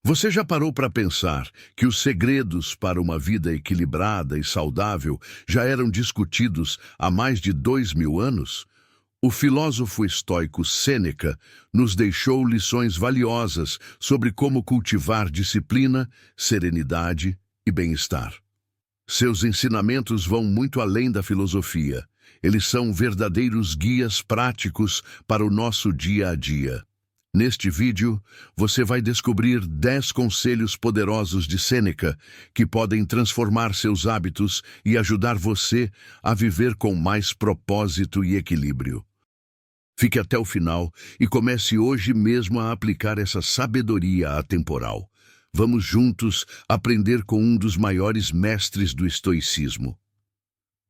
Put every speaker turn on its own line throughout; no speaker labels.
Você já parou para pensar que os segredos para uma vida equilibrada e saudável já eram discutidos há mais de 2000 anos? O filósofo estoico Sêneca nos deixou lições valiosas sobre como cultivar disciplina, serenidade e bem-estar. Seus ensinamentos vão muito além da filosofia. Eles são verdadeiros guias práticos para o nosso dia a dia. Neste vídeo, você vai descobrir 10 conselhos poderosos de Sêneca que podem transformar seus hábitos e ajudar você a viver com mais propósito e equilíbrio. Fique até o final e comece hoje mesmo a aplicar essa sabedoria atemporal. Vamos juntos aprender com um dos maiores mestres do estoicismo.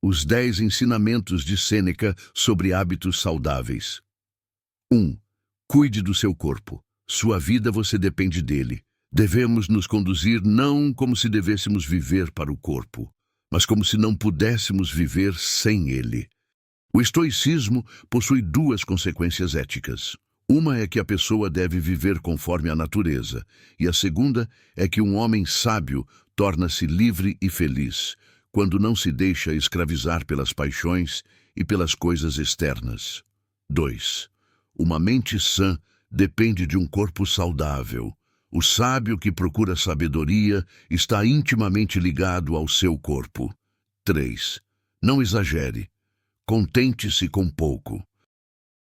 Os 10 ensinamentos de Sêneca sobre hábitos saudáveis. 1. Cuide do seu corpo. Sua vida você depende dele. Devemos nos conduzir não como se devêssemos viver para o corpo, mas como se não pudéssemos viver sem ele. O estoicismo possui 2 consequências éticas. Uma é que a pessoa deve viver conforme a natureza, e a segunda é que um homem sábio torna-se livre e feliz, quando não se deixa escravizar pelas paixões e pelas coisas externas. 2. Uma mente sã depende de um corpo saudável. O sábio que procura sabedoria está intimamente ligado ao seu corpo. 3. Não exagere. Contente-se com pouco.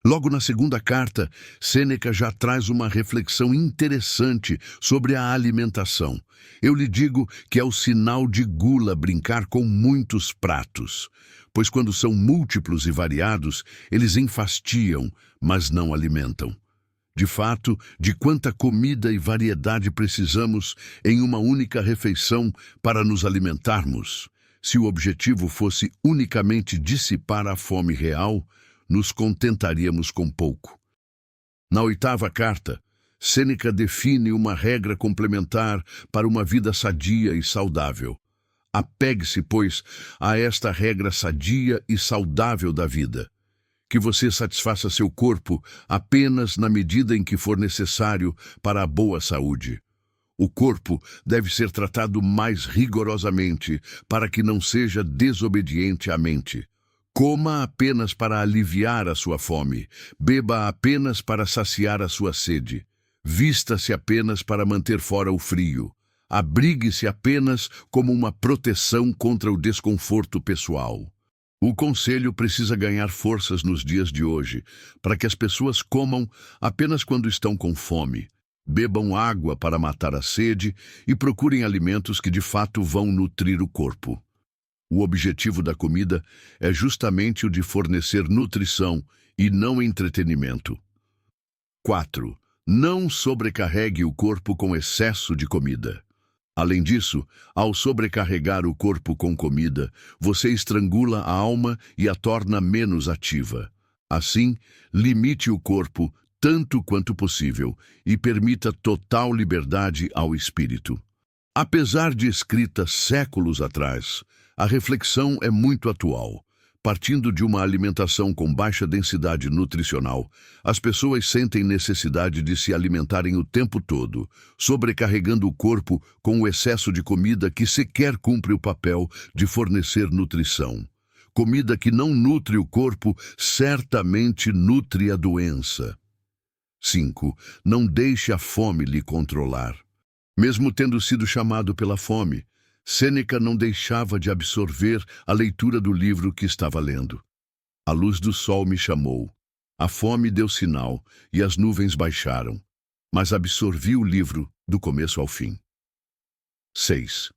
Logo na segunda carta, Sêneca já traz uma reflexão interessante sobre a alimentação. Eu lhe digo que é o sinal de gula brincar com muitos pratos, pois quando são múltiplos e variados, eles enfastiam, mas não alimentam. De fato, de quanta comida e variedade precisamos em uma única refeição para nos alimentarmos? Se o objetivo fosse unicamente dissipar a fome real, nos contentaríamos com pouco. Na 8ª carta, Sêneca define uma regra complementar para uma vida sadia e saudável. Apegue-se, pois, a esta regra sadia e saudável da vida. Que você satisfaça seu corpo apenas na medida em que for necessário para a boa saúde. O corpo deve ser tratado mais rigorosamente para que não seja desobediente à mente. Coma apenas para aliviar a sua fome. Beba apenas para saciar a sua sede. Vista-se apenas para manter fora o frio. Abrigue-se apenas como uma proteção contra o desconforto pessoal. O conselho precisa ganhar forças nos dias de hoje, para que as pessoas comam apenas quando estão com fome. Bebam água para matar a sede e procurem alimentos que de fato vão nutrir o corpo. O objetivo da comida é justamente o de fornecer nutrição e não entretenimento. 4. Não sobrecarregue o corpo com excesso de comida. Além disso, ao sobrecarregar o corpo com comida, você estrangula a alma e a torna menos ativa. Assim, limite o corpo tanto quanto possível e permita total liberdade ao espírito. Apesar de escrita séculos atrás, a reflexão é muito atual. Partindo de uma alimentação com baixa densidade nutricional, as pessoas sentem necessidade de se alimentarem o tempo todo, sobrecarregando o corpo com o excesso de comida que sequer cumpre o papel de fornecer nutrição. Comida que não nutre o corpo certamente nutre a doença. 5. Não deixe a fome lhe controlar. Mesmo tendo sido chamado pela fome, Sêneca não deixava de absorver a leitura do livro que estava lendo. A luz do sol me chamou. A fome deu sinal e as nuvens baixaram, mas absorvi o livro do começo ao fim. 6.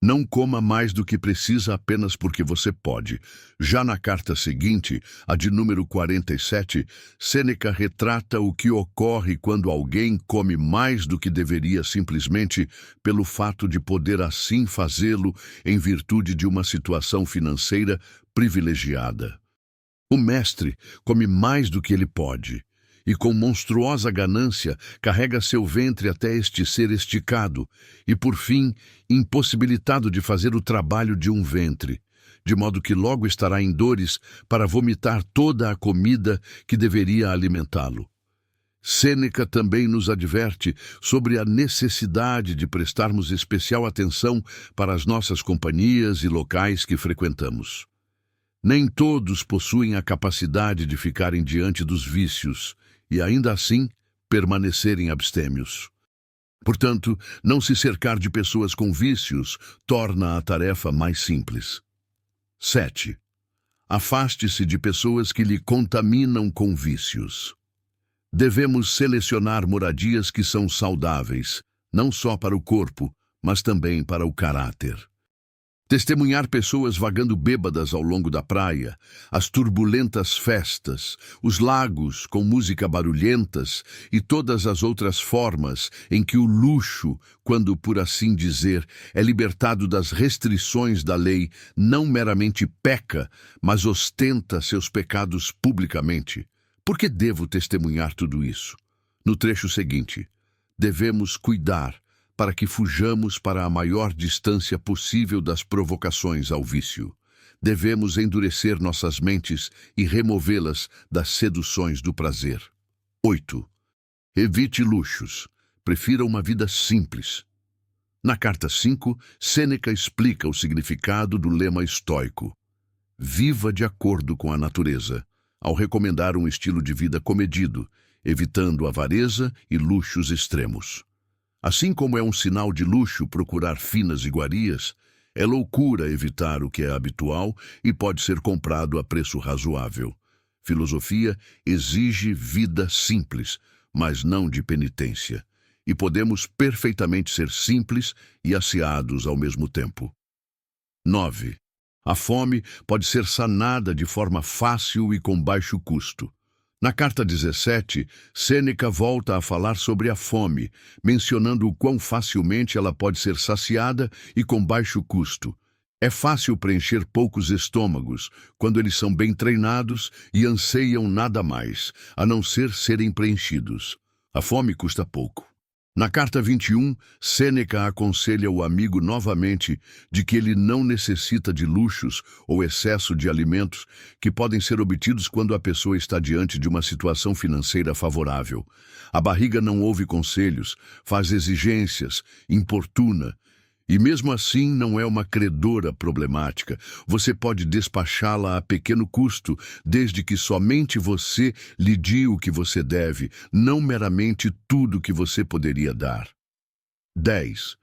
Não coma mais do que precisa apenas porque você pode. Já na carta seguinte, a de número 47, Sêneca retrata o que ocorre quando alguém come mais do que deveria simplesmente pelo fato de poder assim fazê-lo em virtude de uma situação financeira privilegiada. O mestre come mais do que ele pode. E com monstruosa ganância carrega seu ventre até este ser esticado e, por fim, impossibilitado de fazer o trabalho de um ventre, de modo que logo estará em dores para vomitar toda a comida que deveria alimentá-lo. Sêneca também nos adverte sobre a necessidade de prestarmos especial atenção para as nossas companhias e locais que frequentamos. Nem todos possuem a capacidade de ficarem diante dos vícios e, ainda assim, permanecerem abstêmios. Portanto, não se cercar de pessoas com vícios torna a tarefa mais simples. 7. Afaste-se de pessoas que lhe contaminam com vícios. Devemos selecionar moradias que são saudáveis, não só para o corpo, mas também para o caráter. Testemunhar pessoas vagando bêbadas ao longo da praia, as turbulentas festas, os lagos com música barulhentas e todas as outras formas em que o luxo, quando por assim dizer, é libertado das restrições da lei, não meramente peca, mas ostenta seus pecados publicamente. Por que devo testemunhar tudo isso? No trecho seguinte, devemos cuidar para que fujamos para a maior distância possível das provocações ao vício. Devemos endurecer nossas mentes e removê-las das seduções do prazer. 8. Evite luxos. Prefira uma vida simples. Na carta 5, Sêneca explica o significado do lema estoico. Viva de acordo com a natureza, ao recomendar um estilo de vida comedido, evitando avareza e luxos extremos. Assim como é um sinal de luxo procurar finas iguarias, é loucura evitar o que é habitual e pode ser comprado a preço razoável. Filosofia exige vida simples, mas não de penitência. E podemos perfeitamente ser simples e asseados ao mesmo tempo. 9. A fome pode ser sanada de forma fácil e com baixo custo. Na carta 17, Sêneca volta a falar sobre a fome, mencionando o quão facilmente ela pode ser saciada e com baixo custo. É fácil preencher poucos estômagos, quando eles são bem treinados e anseiam nada mais, a não ser serem preenchidos. A fome custa pouco. Na carta 21, Sêneca aconselha o amigo novamente de que ele não necessita de luxos ou excesso de alimentos que podem ser obtidos quando a pessoa está diante de uma situação financeira favorável. A barriga não ouve conselhos, faz exigências, importuna. E mesmo assim não é uma credora problemática. Você pode despachá-la a pequeno custo, desde que somente você lhe dê o que você deve, não meramente tudo o que você poderia dar. 10.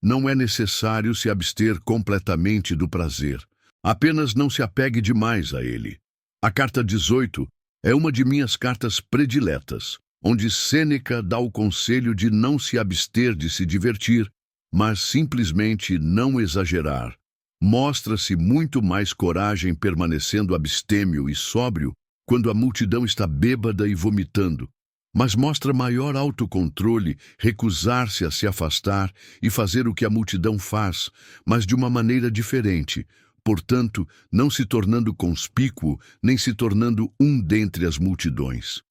Não é necessário se abster completamente do prazer. Apenas não se apegue demais a ele. A carta 18 é uma de minhas cartas prediletas, onde Sêneca dá o conselho de não se abster de se divertir, mas simplesmente não exagerar. Mostra-se muito mais coragem permanecendo abstêmio e sóbrio quando a multidão está bêbada e vomitando, mas mostra maior autocontrole recusar-se a se afastar e fazer o que a multidão faz, mas de uma maneira diferente, portanto, não se tornando conspícuo nem se tornando um dentre as multidões.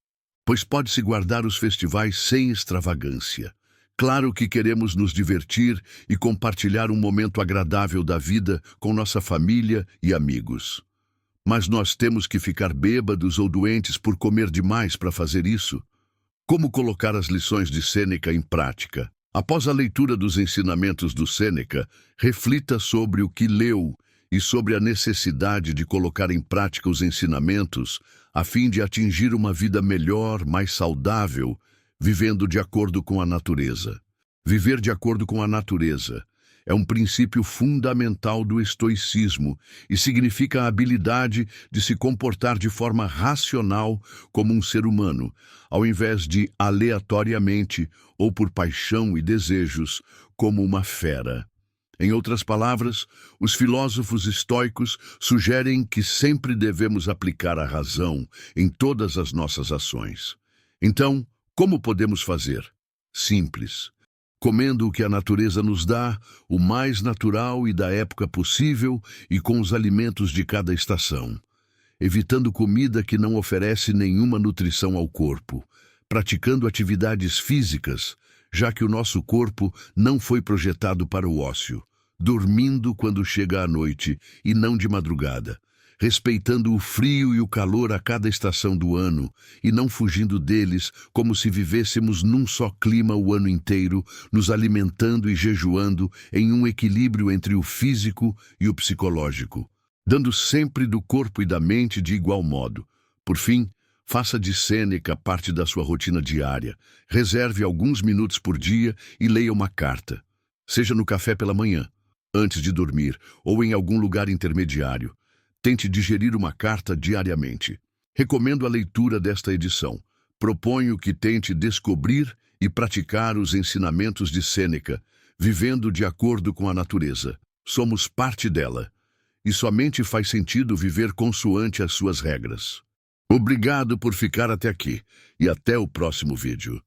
Pois pode-se guardar os festivais sem extravagância. Claro que queremos nos divertir e compartilhar um momento agradável da vida com nossa família e amigos. Mas nós temos que ficar bêbados ou doentes por comer demais para fazer isso? Como colocar as lições de Sêneca em prática? Após a leitura dos ensinamentos do Sêneca, reflita sobre o que leu e sobre a necessidade de colocar em prática os ensinamentos a fim de atingir uma vida melhor, mais saudável, vivendo de acordo com a natureza. Viver de acordo com a natureza é um princípio fundamental do estoicismo e significa a habilidade de se comportar de forma racional como um ser humano, ao invés de aleatoriamente ou por paixão e desejos como uma fera. Em outras palavras, os filósofos estoicos sugerem que sempre devemos aplicar a razão em todas as nossas ações. Então, como podemos fazer? Simples. Comendo o que a natureza nos dá, o mais natural e da época possível e com os alimentos de cada estação. Evitando comida que não oferece nenhuma nutrição ao corpo. Praticando atividades físicas, já que o nosso corpo não foi projetado para o ócio. Dormindo quando chega a noite e não de madrugada. respeitando o frio e o calor a cada estação do ano e não fugindo deles como se vivêssemos num só clima o ano inteiro, nos alimentando e jejuando em um equilíbrio entre o físico e o psicológico, dando sempre do corpo e da mente de igual modo. Por fim, faça de Sêneca parte da sua rotina diária. Reserve alguns minutos por dia e leia uma carta, seja no café pela manhã, antes de dormir ou em algum lugar intermediário. Tente digerir uma carta diariamente. Recomendo a leitura desta edição. Proponho que tente descobrir e praticar os ensinamentos de Sêneca, vivendo de acordo com a natureza. Somos parte dela, e somente faz sentido viver consoante as suas regras. Obrigado por ficar até aqui, e até o próximo vídeo.